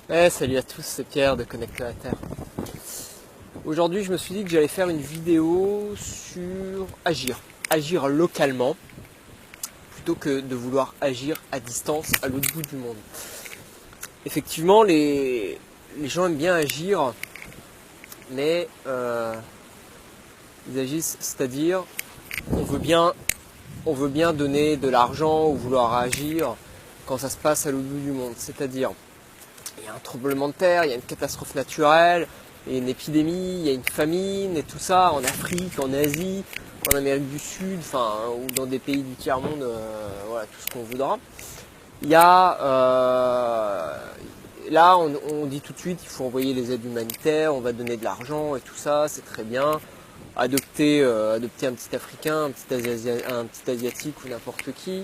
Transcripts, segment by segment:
Salut à tous, c'est Pierre de Connecter la Terre. Aujourd'hui, je me suis dit que j'allais faire une vidéo sur agir localement, plutôt que de vouloir agir à distance, à l'autre bout du monde. Effectivement, les gens aiment bien agir, mais ils agissent, c'est-à-dire on veut bien donner de l'argent ou vouloir agir quand ça se passe à l'autre bout du monde, c'est-à-dire il y a un tremblement de terre, il y a une catastrophe naturelle, il y a une épidémie, il y a une famine et tout ça en Afrique, en Asie, en Amérique du Sud, ou dans des pays du tiers-monde, voilà, tout ce qu'on voudra. Il y a là on dit tout de suite il faut envoyer les aides humanitaires, on va donner de l'argent et tout ça, c'est très bien. Adopter un petit Africain, un petit Asiatique ou n'importe qui.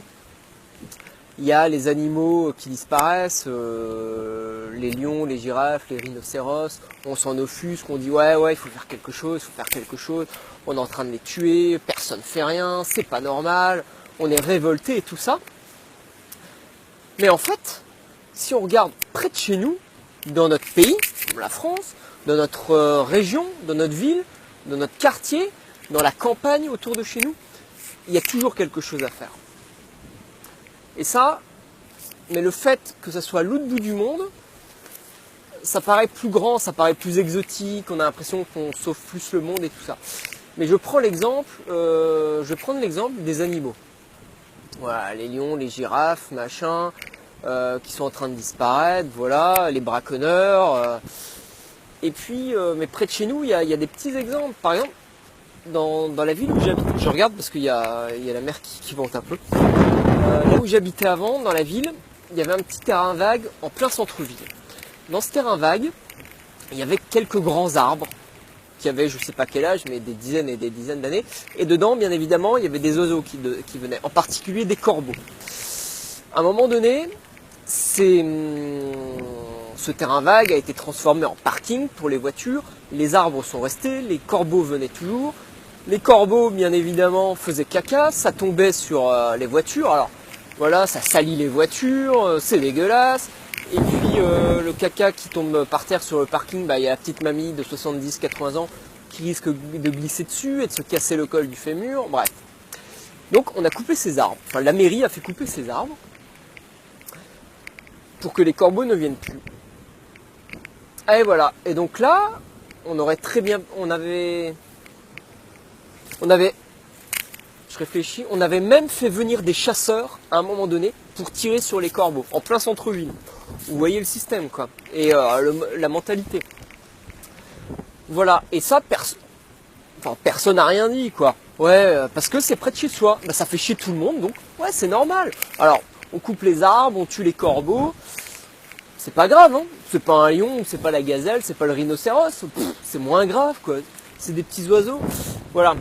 Il y a les animaux qui disparaissent, les lions, les girafes, les rhinocéros. On s'en offusque, on dit ouais, il faut faire quelque chose, On est en train de les tuer, personne ne fait rien, c'est pas normal. On est révolté et tout ça. Mais en fait, si on regarde près de chez nous, dans notre pays, comme la France, dans notre région, dans notre ville, dans notre quartier, dans la campagne autour de chez nous, il y a toujours quelque chose à faire. Et ça, mais le fait que ça soit à l'autre bout du monde, ça paraît plus grand, ça paraît plus exotique, on a l'impression qu'on sauve plus le monde et tout ça. Mais je vais prendre l'exemple des animaux. Voilà, les lions, les girafes, qui sont en train de disparaître, voilà, les braconneurs. Et puis, mais près de chez nous, il y a des petits exemples. Par exemple, dans la ville où j'habite, je regarde parce qu'il y a la mer qui monte un peu. Là où j'habitais avant, dans la ville, il y avait un petit terrain vague en plein centre-ville. Dans ce terrain vague, il y avait quelques grands arbres qui avaient je ne sais pas quel âge, mais des dizaines et des dizaines d'années. Et dedans, bien évidemment, il y avait des oiseaux qui venaient, en particulier des corbeaux. À un moment donné, ce terrain vague a été transformé en parking pour les voitures. Les arbres sont restés, les corbeaux venaient toujours. Les corbeaux, bien évidemment, faisaient caca, ça tombait sur les voitures. Alors voilà, ça salit les voitures, c'est dégueulasse. Et puis le caca qui tombe par terre sur le parking, il y a la petite mamie de 70-80 ans qui risque de glisser dessus et de se casser le col du fémur. Bref. Donc on a coupé ces arbres. Enfin, la mairie a fait couper ces arbres pour que les corbeaux ne viennent plus. Et voilà. Et donc là, on avait, je réfléchis, on avait même fait venir des chasseurs à un moment donné pour tirer sur les corbeaux, en plein centre-ville. Vous voyez le système, quoi. Et la mentalité. Voilà. Et ça, personne n'a rien dit, quoi. Ouais, parce que c'est près de chez soi. Ça fait chier tout le monde, donc ouais, c'est normal. Alors, on coupe les arbres, on tue les corbeaux. C'est pas grave, hein. C'est pas un lion, c'est pas la gazelle, c'est pas le rhinocéros. C'est moins grave, quoi. C'est des petits oiseaux. Voilà.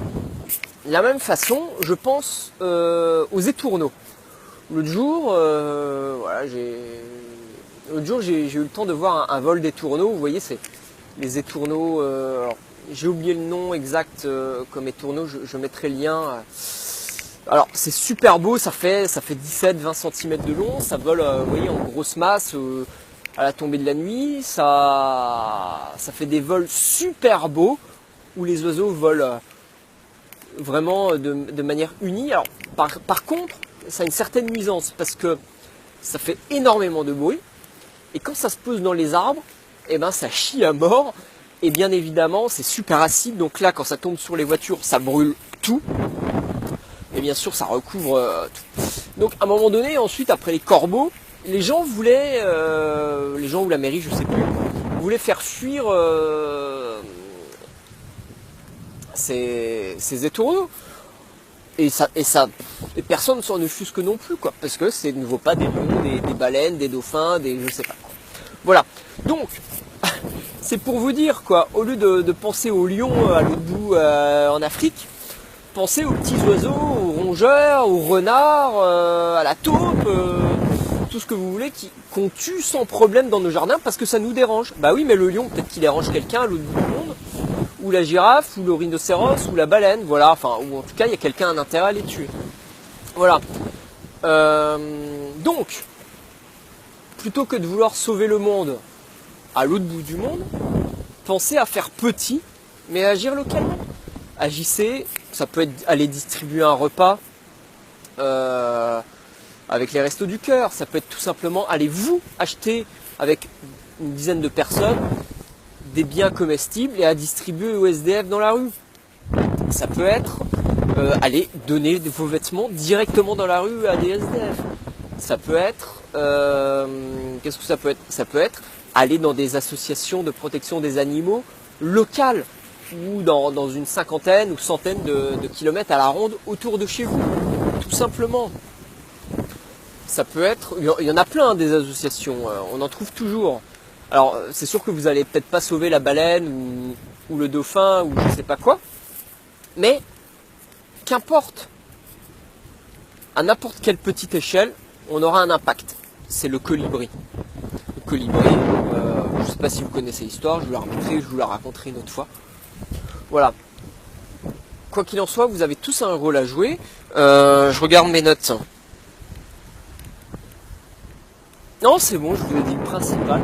De la même façon, je pense aux étourneaux. L'autre jour, j'ai eu le temps de voir un vol d'étourneaux. Vous voyez, c'est les étourneaux. J'ai oublié le nom exact comme étourneaux. Je mettrai le lien. Alors, c'est super beau. Ça fait 17-20 cm de long. Ça vole, vous voyez, en grosse masse à la tombée de la nuit. Ça fait des vols super beaux où les oiseaux volent vraiment de manière unie. Alors, par contre, ça a une certaine nuisance parce que ça fait énormément de bruit. Et quand ça se pose dans les arbres, ça chie à mort. Et bien évidemment, c'est super acide. Donc là, quand ça tombe sur les voitures, ça brûle tout. Et bien sûr, ça recouvre tout. Donc à un moment donné, ensuite, après les corbeaux, les gens ou la mairie, je sais plus, voulaient faire fuir ces étourneaux. Et personne ne s'en offusque non plus, quoi, parce que ça ne vaut pas des lions, des baleines, des dauphins, je sais pas quoi. Voilà. Donc, c'est pour vous dire, quoi, au lieu de penser aux lions à l'autre bout en Afrique, pensez aux petits oiseaux, aux rongeurs, aux renards, à la taupe, tout ce que vous voulez, qu'on tue sans problème dans nos jardins parce que ça nous dérange. Bah oui, mais le lion, peut-être qu'il dérange quelqu'un à l'autre bout du monde. Ou la girafe, ou le rhinocéros, ou la baleine, voilà, ou en tout cas il y a quelqu'un a un intérêt à les tuer. Voilà. Donc, plutôt que de vouloir sauver le monde à l'autre bout du monde, pensez à faire petit, mais agir localement. Agissez, ça peut être aller distribuer un repas avec les Restos du Cœur, ça peut être tout simplement aller vous acheter avec une dizaine de personnes des biens comestibles et à distribuer aux SDF dans la rue. Ça peut être aller donner vos vêtements directement dans la rue à des SDF. Ça peut être, qu'est-ce que ça peut être? Ça peut être aller dans des associations de protection des animaux locales ou dans une cinquantaine ou centaine de kilomètres à la ronde autour de chez vous, tout simplement. Ça peut être, il y en a plein des associations, on en trouve toujours. Alors c'est sûr que vous allez peut-être pas sauver la baleine ou le dauphin ou je sais pas quoi, mais qu'importe, à n'importe quelle petite échelle, on aura un impact. C'est le colibri. Le colibri, je ne sais pas si vous connaissez l'histoire, je vous la raconterai une autre fois. Voilà. Quoi qu'il en soit, vous avez tous un rôle à jouer. Je regarde mes notes. Non, c'est bon, je vous ai dit le principal.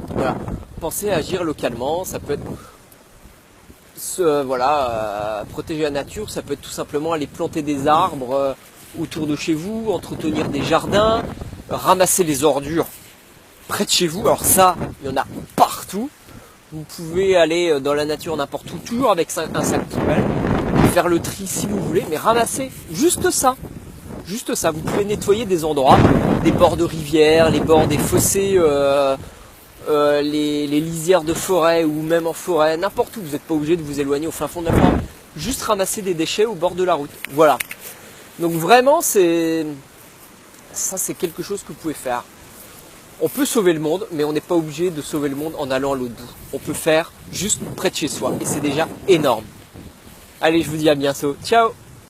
Voilà. Pensez à agir localement, ça peut être protéger la nature, ça peut être tout simplement aller planter des arbres autour de chez vous, entretenir des jardins, ramasser les ordures près de chez vous. Alors ça, il y en a partout. Vous pouvez aller dans la nature n'importe où, toujours avec un sac poubelle, faire le tri si vous voulez, mais ramasser juste ça. Juste ça, vous pouvez nettoyer des endroits, des bords de rivières, les bords des fossés, les lisières de forêt ou même en forêt, n'importe où. Vous n'êtes pas obligé de vous éloigner au fin fond de la forêt. Juste ramasser des déchets au bord de la route. Voilà. Donc vraiment, ça c'est quelque chose que vous pouvez faire. On peut sauver le monde, mais on n'est pas obligé de sauver le monde en allant à l'autre bout. On peut faire juste près de chez soi et c'est déjà énorme. Allez, je vous dis à bientôt. Ciao!